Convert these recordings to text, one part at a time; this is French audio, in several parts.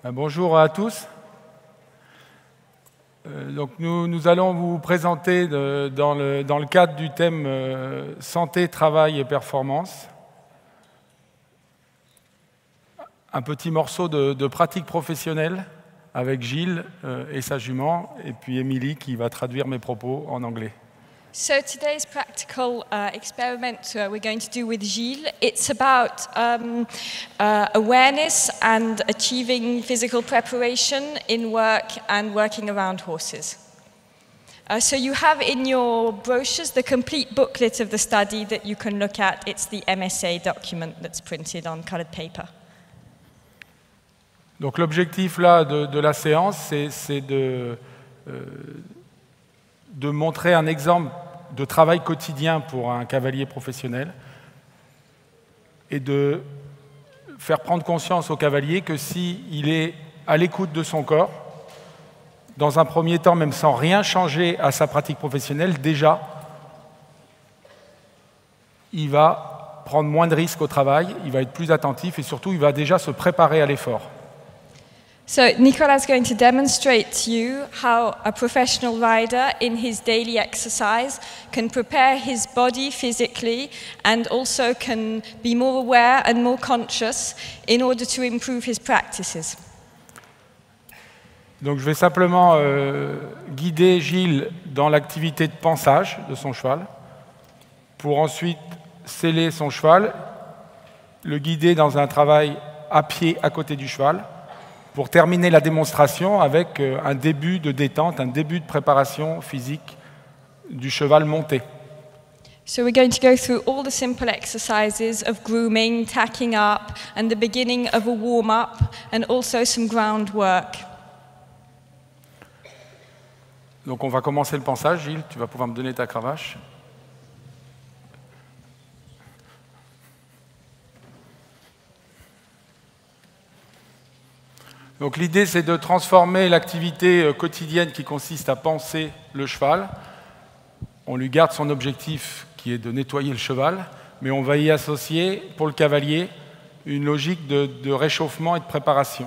Bonjour à tous. Donc nous allons vous présenter dans le cadre du thème santé, travail et performance un petit morceau de pratique professionnelle avec Gilles et sa jument, et puis Émilie qui va traduire mes propos en anglais. So today's practical experiment we're going to do with Gilles, it's about awareness and achieving physical preparation in work and working around horses. So you have in your brochures the complete booklet of the study that you can look at. It's the MSA document that's printed on colored paper. Donc l'objectif là de la séance, c'est de montrer un exemple de travail quotidien pour un cavalier professionnel et de faire prendre conscience au cavalier que s'il est à l'écoute de son corps, dans un premier temps, même sans rien changer à sa pratique professionnelle, déjà, il va prendre moins de risques au travail, il va être plus attentif et surtout, il va déjà se préparer à l'effort. So Nicolas is going to demonstrate to you how a professional rider in his daily exercise can prepare his body physically and also can be more aware and more conscious in order to improve his practices. Donc je vais simplement guider Gilles dans l'activité de pansage de son cheval pour ensuite sceller son cheval, le guider dans un travail à pied à côté du cheval, pour terminer la démonstration avec un début de détente, un début de préparation physique du cheval monté. So we're going to go through all the simple exercises of grooming, tacking up, and the beginning of a warm-up, and also some groundwork. Donc on va commencer le pansage. Gilles, tu vas pouvoir me donner ta cravache. Donc l'idée, c'est de transformer l'activité quotidienne qui consiste à panser le cheval. On lui garde son objectif qui est de nettoyer le cheval, mais on va y associer, pour le cavalier, une logique de réchauffement et de préparation.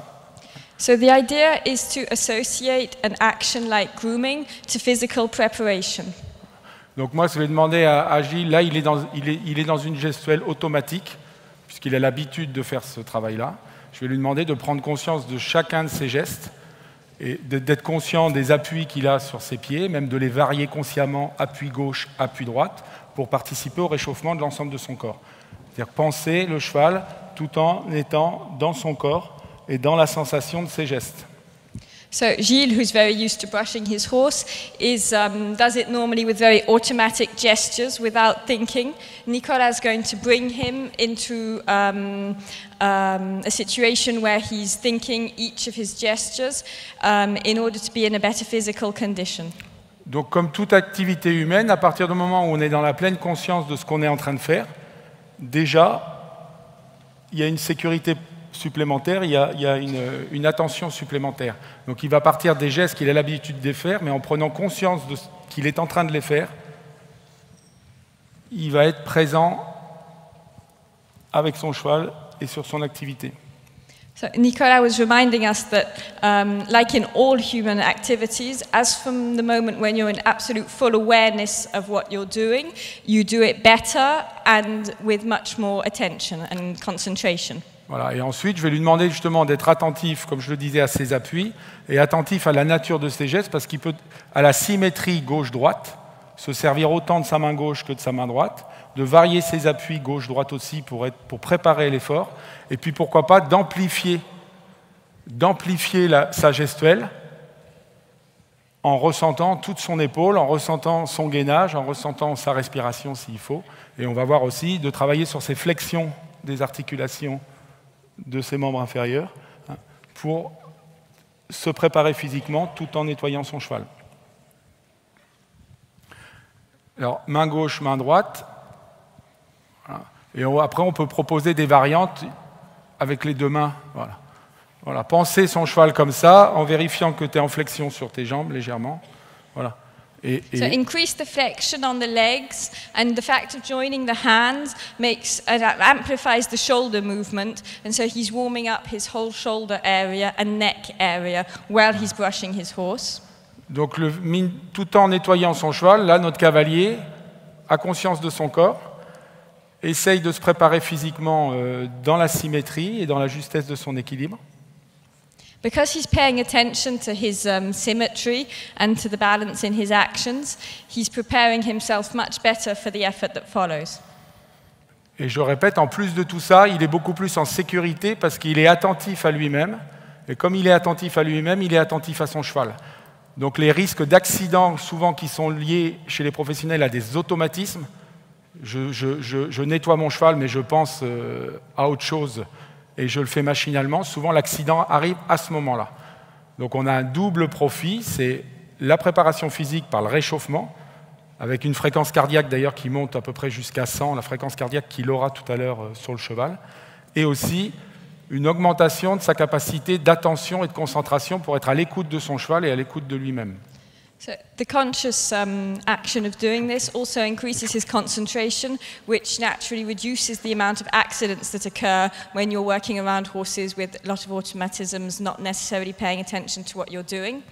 So the idea is to associate an action like grooming to physical preparation. Donc moi, je vais demander à Gilles, là, il est dans une gestuelle automatique, puisqu'il a l'habitude de faire ce travail-là. Je vais lui demander de prendre conscience de chacun de ses gestes et d'être conscient des appuis qu'il a sur ses pieds, même de les varier consciemment, appui gauche, appui droite, pour participer au réchauffement de l'ensemble de son corps. C'est-à-dire penser le cheval tout en étant dans son corps et dans la sensation de ses gestes. So Gilles, who's very used to brushing his horse, does it normally with very automatic gestures without thinking. Nicolas is going to bring him into a situation where he's thinking each of his gestures in order to be in a better physical condition. Donc comme toute activité humaine, à partir du moment où on est dans la pleine conscience de ce qu'on est en train de faire, déjà, il y a une sécurité supplémentaire, il y a une attention supplémentaire. Donc il va partir des gestes qu'il a l'habitude de faire, mais en prenant conscience de qu'il est en train de les faire, il va être présent avec son cheval et sur son activité. So Nicolas was reminding us that, like in all human activities, as from the moment when you're in absolute full awareness of what you're doing, you do it better and with much more attention and concentration. Voilà. Et ensuite, je vais lui demander justement d'être attentif, comme je le disais, à ses appuis, et attentif à la nature de ses gestes, parce qu'il peut, à la symétrie gauche-droite, se servir autant de sa main gauche que de sa main droite, de varier ses appuis gauche-droite aussi pour préparer l'effort, et puis pourquoi pas d'amplifier sa gestuelle en ressentant toute son épaule, en ressentant son gainage, en ressentant sa respiration s'il faut. Et on va voir aussi de travailler sur ses flexions des articulations de ses membres inférieurs pour se préparer physiquement tout en nettoyant son cheval. Alors, main gauche, main droite. Voilà. Et après, on peut proposer des variantes avec les deux mains. Voilà. Voilà. Penser son cheval comme ça, en vérifiant que tu es en flexion sur tes jambes légèrement. Voilà. So increase the flexion on the legs, and the fact of joining the hands amplifies the shoulder movement, and so he's warming up his whole shoulder area and neck area while he's brushing his horse. Donc, tout en nettoyant son cheval, là, notre cavalier a conscience de son corps, essaye de se préparer physiquement dans la symétrie et dans la justesse de son équilibre. Because he's paying attention to his symmetry and to the balance in his actions, he's preparing himself much better for the effort that follows. Et je répète, en plus de tout ça, il est beaucoup plus en sécurité parce qu'il est attentif à lui-même. Et comme il est attentif à lui-même, il est attentif à son cheval. Donc les risques d'accidents, souvent qui sont liés chez les professionnels à des automatismes, je nettoie mon cheval, mais je pense à autre chose et je le fais machinalement, souvent l'accident arrive à ce moment-là. Donc on a un double profit, c'est la préparation physique par le réchauffement, avec une fréquence cardiaque d'ailleurs qui monte à peu près jusqu'à 100, la fréquence cardiaque qu'il aura tout à l'heure sur le cheval, et aussi une augmentation de sa capacité d'attention et de concentration pour être à l'écoute de son cheval et à l'écoute de lui-même. So the conscious action of doing this also increases his concentration, which naturally reduces the amount of accidents that occur when you're working around horses with a lot of automatisms, not necessarily paying attention to what you're doing.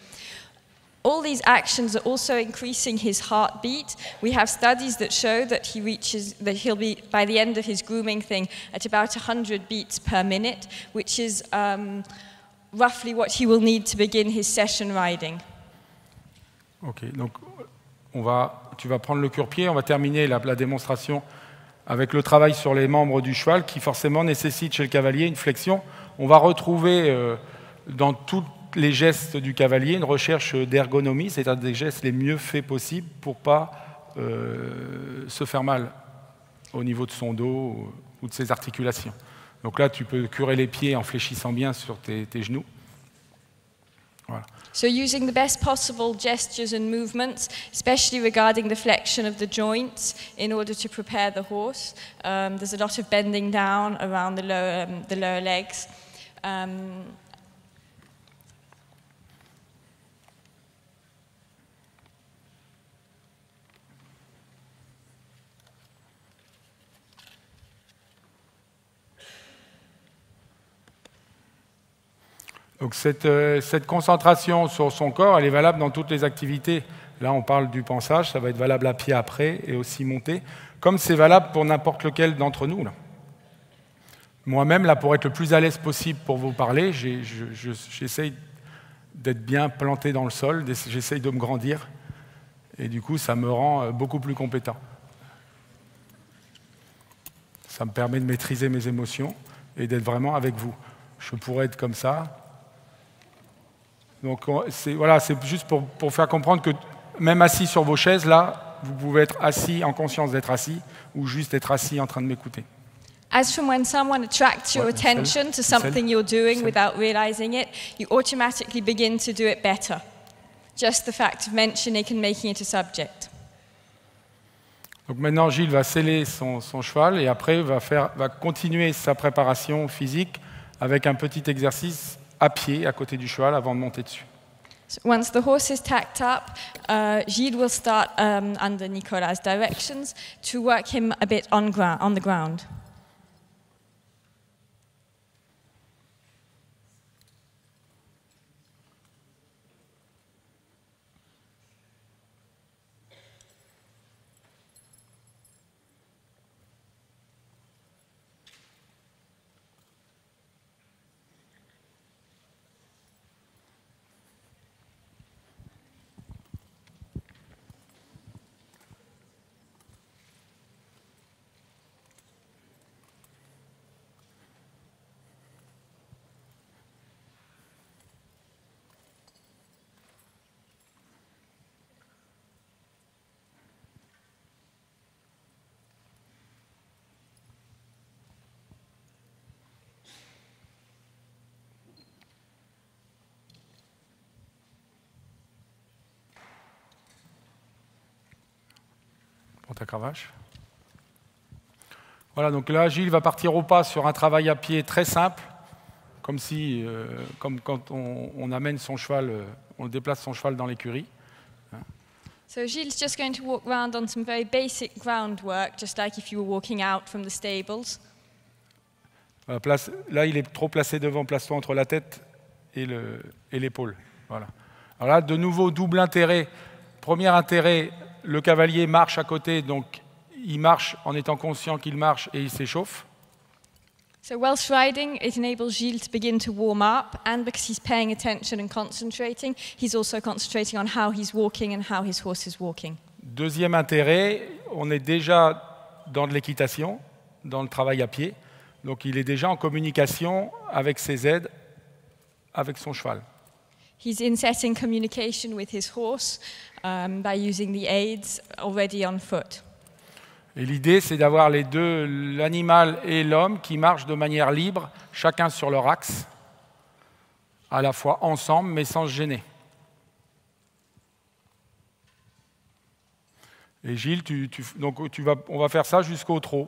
All these actions are also increasing his heartbeat. We have studies that show that he'll be, by the end of his grooming thing, at about 100 beats per minute, which is roughly what he will need to begin his session riding. Ok, donc tu vas prendre le cure-pied, on va terminer la démonstration avec le travail sur les membres du cheval qui forcément nécessite chez le cavalier une flexion. On va retrouver dans tous les gestes du cavalier une recherche d'ergonomie, c'est-à-dire des gestes les mieux faits possibles pour ne pas se faire mal au niveau de son dos ou de ses articulations. Donc là, tu peux curer les pieds en fléchissant bien sur tes genoux. Voilà. So using the best possible gestures and movements, especially regarding the flexion of the joints in order to prepare the horse. There's a lot of bending down around the lower legs. Donc cette concentration sur son corps, elle est valable dans toutes les activités. Là, on parle du pansage, ça va être valable à pied après et aussi monter, comme c'est valable pour n'importe lequel d'entre nous. Moi-même, là, pour être le plus à l'aise possible pour vous parler, j'essaye d'être bien planté dans le sol, j'essaye de me grandir, et du coup, ça me rend beaucoup plus compétent. Ça me permet de maîtriser mes émotions et d'être vraiment avec vous. Je pourrais être comme ça. Donc voilà, c'est juste pour faire comprendre que même assis sur vos chaises, là, vous pouvez être assis en conscience d'être assis ou juste être assis en train de m'écouter. As from when someone attracts your attention to something you're doing without realizing it, you automatically begin to do it better. Just the fact of mentioning and making it a subject. Donc maintenant, Gilles va sceller son cheval et après va continuer sa préparation physique avec un petit exercice à pied à côté du cheval avant de monter dessus. So once the horse is tacked up, Gilles will start under Nicolas' directions to work him a bit on the ground. Ta cravache. Voilà, donc là, Gilles va partir au pas sur un travail à pied très simple, comme quand on amène son cheval, on déplace son cheval dans l'écurie. So Gilles is just going to walk around on some very basic groundwork, just like if you were walking out from the stables. Là, il est trop placé devant, place-toi entre la tête et l'épaule. Voilà. Alors là, de nouveau, double intérêt. Premier intérêt, le cavalier marche à côté, donc il marche en étant conscient qu'il marche et il s'échauffe. So whilst riding, it enables Gilles to begin to warm up, and because he's paying attention and concentrating, he's also concentrating on how he's walking and how his horse is walking. Deuxième intérêt, on est déjà dans de l'équitation, dans le travail à pied, donc il est déjà en communication avec ses aides, avec son cheval. He's in setting communication with his horse by using the aids already on foot. Et l'idée, c'est d'avoir les deux, l'animal et l'homme, qui marchent de manière libre, chacun sur leur axe, à la fois ensemble, mais sans se gêner. Et Gilles, on va faire ça jusqu'au trot.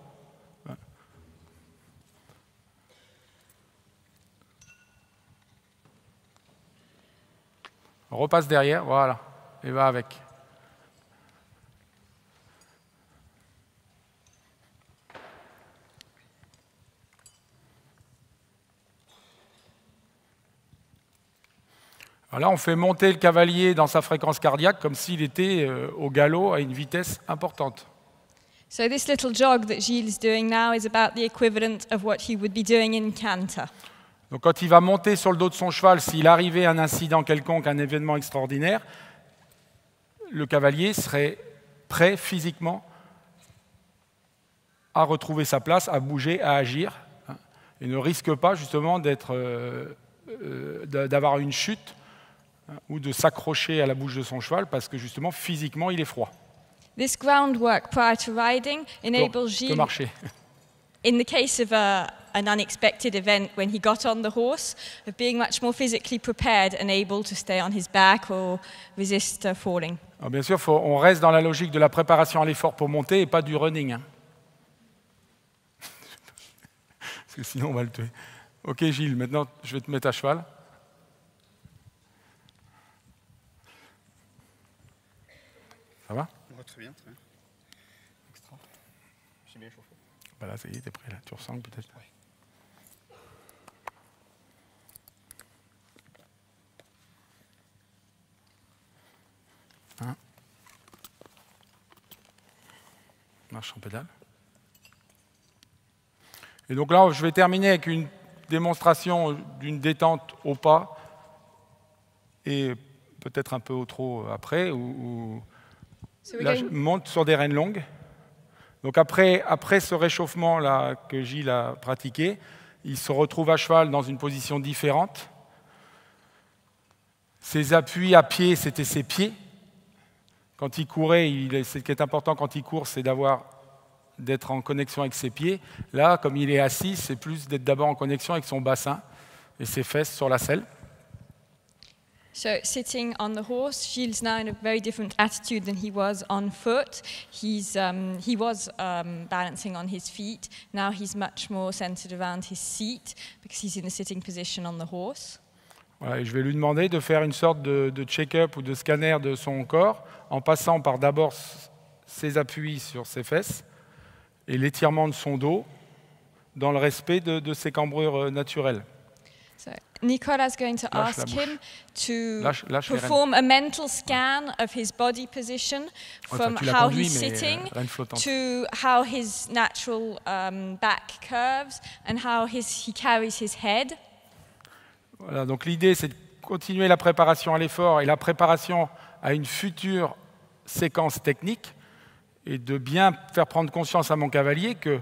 On repasse derrière, voilà, et va avec. Alors là, on fait monter le cavalier dans sa fréquence cardiaque comme s'il était au galop à une vitesse importante. So this little jog that Gilles is doing now is about the equivalent of what he would be doing in canter. Donc quand il va monter sur le dos de son cheval, s'il arrivait un incident quelconque, un événement extraordinaire, le cavalier serait prêt physiquement à retrouver sa place, à bouger, à agir, et ne risque pas justement d'avoir une chute ou de s'accrocher à la bouche de son cheval parce que justement physiquement il est froid. This groundwork prior to riding enables De Gilles, marcher. in the case of an unexpected event when he got on the horse, of being much more physically prepared and able to stay on his back or resist falling. Alors bien sûr, on reste dans la logique de la préparation à l'effort pour monter et pas du running. Hein. Parce que sinon on va le tuer. Ok Gilles, maintenant je vais te mettre à cheval. Ça va? Très bien, très bien. Extra. J'ai bien chauffé. Bah là, ça y est, t'es prêt là. Tu ressens peut-être? Oui. Hein? Marche en pédale. Et donc là, je vais terminer avec une démonstration d'une détente au pas et peut-être un peu au trot après, là, je monte sur des rênes longues. Donc après ce réchauffement-là que Gilles a pratiqué, il se retrouve à cheval dans une position différente. Ses appuis à pied, c'était ses pieds. Quand il courait, ce qui est important quand il court, c'est d'être en connexion avec ses pieds. Là, comme il est assis, c'est plus d'être d'abord en connexion avec son bassin et ses fesses sur la selle. So sitting on the horse, Gilles now in a very different attitude than he was on foot. He was balancing on his feet. Now he's much more centered around his seat because he's in the sitting position on the horse. Voilà, et je vais lui demander de faire une sorte de check-up ou de scanner de son corps en passant par d'abord ses appuis sur ses fesses et l'étirement de son dos dans le respect de ses cambrures naturelles. So Nicolas is going to Lâche ask la him to Lâche les rênes. perform a mental scan of his body position from tu l'as how conduit, he's mais, sitting rênes flottantes. to how his natural back curves and how he carries his head. Voilà, donc l'idée, c'est de continuer la préparation à l'effort et la préparation à une future séquence technique et de bien faire prendre conscience à mon cavalier que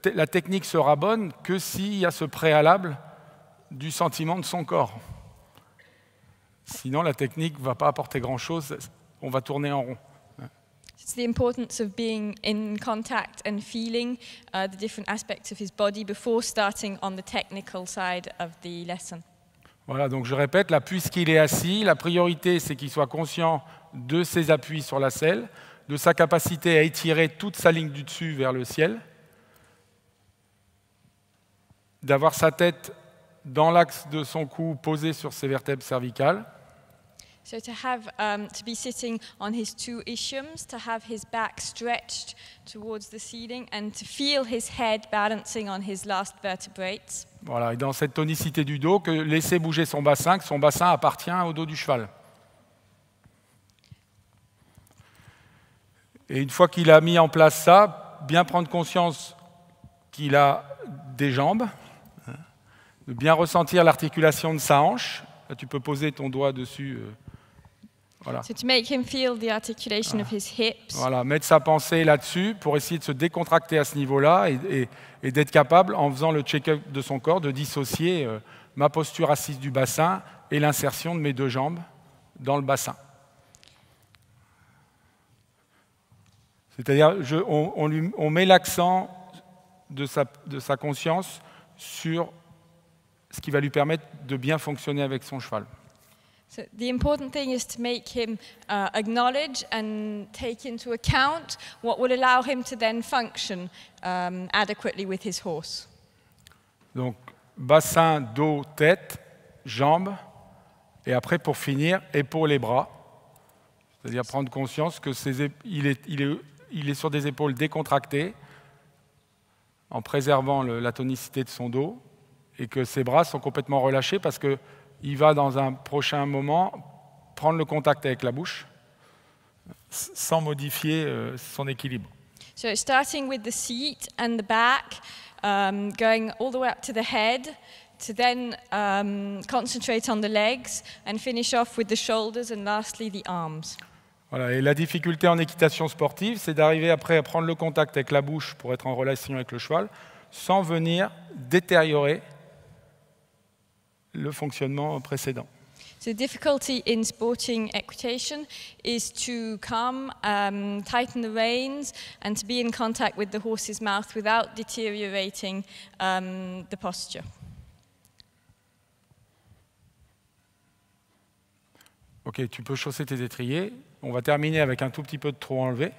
la technique sera bonne que s'il y a ce préalable du sentiment de son corps. Sinon, la technique ne va pas apporter grand-chose, on va tourner en rond. It's the importance of being in contact and feeling the different aspects of his body before starting on the technical side of the lesson. Voilà, donc je répète, là, puisqu'il est assis, la priorité, c'est qu'il soit conscient de ses appuis sur la selle, de sa capacité à étirer toute sa ligne du dessus vers le ciel, d'avoir sa tête dans l'axe de son cou posé sur ses vertèbres cervicales. So to be sitting on his two ischiums, to have his back stretched towards the ceiling and to feel his head balancing on his last vertebrates. Voilà, et dans cette tonicité du dos, que laisser bouger son bassin, que son bassin appartient au dos du cheval. Et une fois qu'il a mis en place ça, bien prendre conscience qu'il a des jambes, de bien ressentir l'articulation de sa hanche. Là, tu peux poser ton doigt dessus. Voilà. So to make him feel the articulation of his hips. Voilà, mettre sa pensée là-dessus pour essayer de se décontracter à ce niveau-là et d'être capable, en faisant le check-up de son corps, de dissocier ma posture assise du bassin et l'insertion de mes deux jambes dans le bassin. C'est-à-dire, on met l'accent de sa conscience sur ce qui va lui permettre de bien fonctionner avec son cheval. So the important thing is to make him acknowledge and take into account what will allow him to then function adequately with his horse. Donc, bassin, dos, tête, jambes, et après, pour finir, épaules et bras. C'est-à-dire prendre conscience que il est sur des épaules décontractées, en préservant la tonicité de son dos, et que ses bras sont complètement relâchés parce qu'il va, dans un prochain moment, prendre le contact avec la bouche sans modifier son équilibre. So starting with the seat and the back, going all the way up to the head, to then concentrate on the legs and finish off with the shoulders and lastly the arms. Voilà, et la difficulté en équitation sportive, c'est d'arriver après à prendre le contact avec la bouche pour être en relation avec le cheval, sans venir détériorer le fonctionnement précédent. So the difficulty in sporting equitation is to come, tighten the reins and to be in contact with the horse's mouth without deteriorating the posture. Ok, tu peux chausser tes étriers. On va terminer avec un tout petit peu de trot enlevé,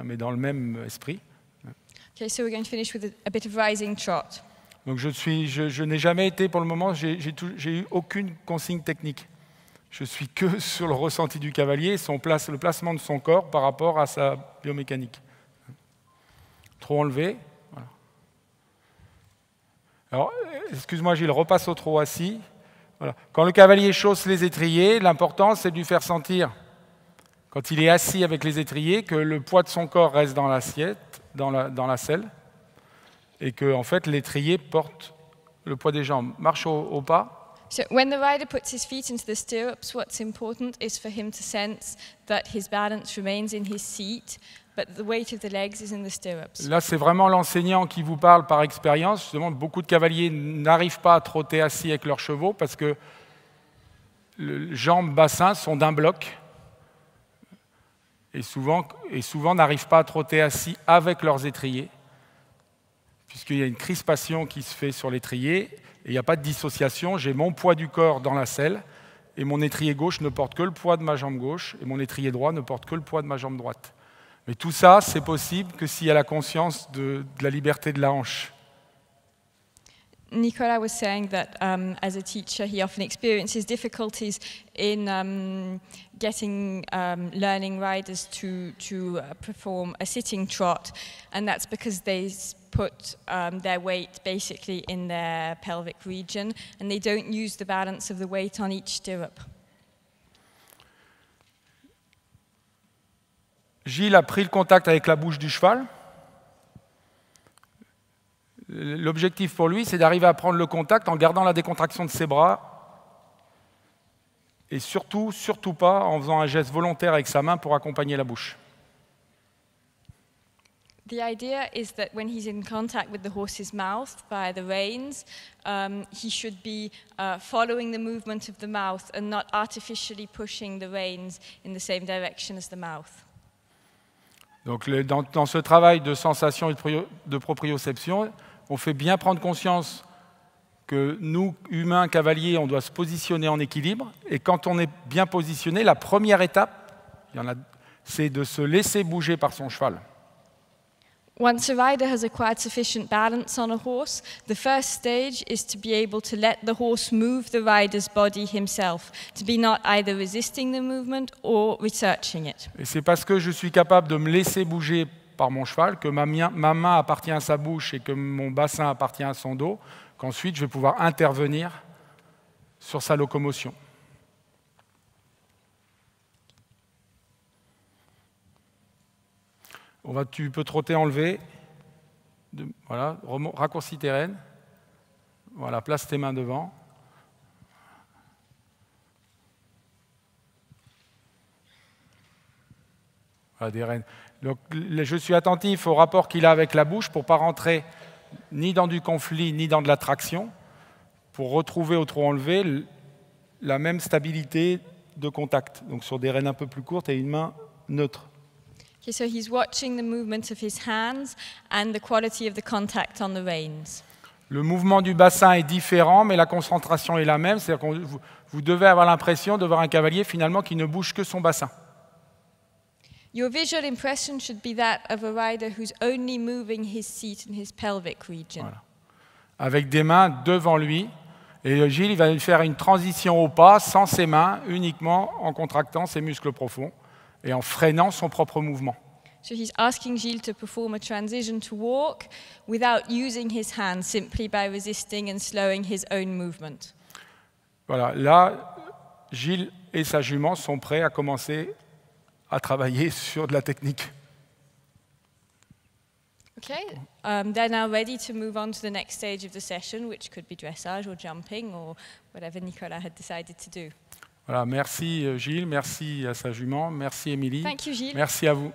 mais dans le même esprit. Okay, so we're going to finish with a bit of rising trot. Donc je n'ai jamais été, pour le moment, j'ai eu aucune consigne technique. Je suis que sur le ressenti du cavalier, le placement de son corps par rapport à sa biomécanique. Trot enlevé. Voilà. Alors, excuse-moi Gilles, repasse au trot assis. Voilà. Quand le cavalier chausse les étriers, l'important c'est de lui faire sentir, quand il est assis avec les étriers, que le poids de son corps reste dans l'assiette, dans la selle, et que en fait, l'étrier porte le poids des jambes. Marche au pas. So when the rider puts his feet into the stirrups, what's important is for him to sense that his balance remains in his seat, but the weight of the legs is in the stirrups. Là, c'est vraiment l'enseignant qui vous parle par expérience. Justement, beaucoup de cavaliers n'arrivent pas à trotter assis avec leurs chevaux parce que les jambes, bassin sont d'un bloc et souvent n'arrivent pas à trotter assis avec leurs étriers, puisqu'il y a une crispation qui se fait sur l'étrier, et il n'y a pas de dissociation. J'ai mon poids du corps dans la selle, et mon étrier gauche ne porte que le poids de ma jambe gauche, et mon étrier droit ne porte que le poids de ma jambe droite. Mais tout ça, c'est possible que s'il y a la conscience de la liberté de la hanche. Nicolas was saying that as a teacher, he often experiences difficulties in learning riders to perform a sitting trot, and that's because they put their weight basically in their pelvic region, and they don't use the balance of the weight on each stirrup. Gilles a pris le contact avec la bouche du cheval. L'objectif pour lui, c'est d'arriver à prendre le contact en gardant la décontraction de ses bras et surtout pas en faisant un geste volontaire avec sa main pour accompagner la bouche. The idea is that when he's in contact with the horse's mouth via the reins, he should be following the movement of the mouth and not artificially pushing the reins in the same direction as the mouth. Donc dans ce travail de sensation et de proprioception, on fait bien prendre conscience que nous, humains, cavaliers, on doit se positionner en équilibre. Et quand on est bien positionné, la première étape, c'est de se laisser bouger par son cheval. Once a rider has acquired sufficient balance on a horse, the first stage is to be able to let the horse move the rider's body himself, to be not either resisting the movement or researching it. Et c'est parce que je suis capable de me laisser bouger par mon cheval, que ma main appartient à sa bouche et que mon bassin appartient à son dos, qu'ensuite je vais pouvoir intervenir sur sa locomotion. Tu peux trotter, enlever. Voilà, raccourcis tes rênes. Voilà, place tes mains devant. Voilà, des rênes. Donc, je suis attentif au rapport qu'il a avec la bouche pour ne pas rentrer ni dans du conflit, ni dans de la traction, pour retrouver au trot enlevé la même stabilité de contact. Donc sur des rênes un peu plus courtes et une main neutre. Okay, so he's watching the movement of his hands and the quality of the contact on the reins. Le mouvement du bassin est différent, mais la concentration est la même. C'est-à-dire que vous devez avoir l'impression de voir un cavalier finalement qui ne bouge que son bassin. Your visual impression should be that of a rider who's only moving his seat and his pelvic region. Voilà. Avec des mains devant lui. Et Gilles, il va faire une transition au pas sans ses mains, uniquement en contractant ses muscles profonds et en freinant son propre mouvement. So he's asking Gilles to perform a transition to walk without using his hands, simply by resisting and slowing his own movement. Voilà, là, Gilles et sa jument sont prêts à commencer à travailler sur de la technique. Okay, they're now ready to move on to the next stage of the session, which could be dressage or jumping or whatever Nicolas had decided to do. Voilà, merci Gilles, merci à sa jument, merci Émilie. Thank you, Gilles. Merci à vous.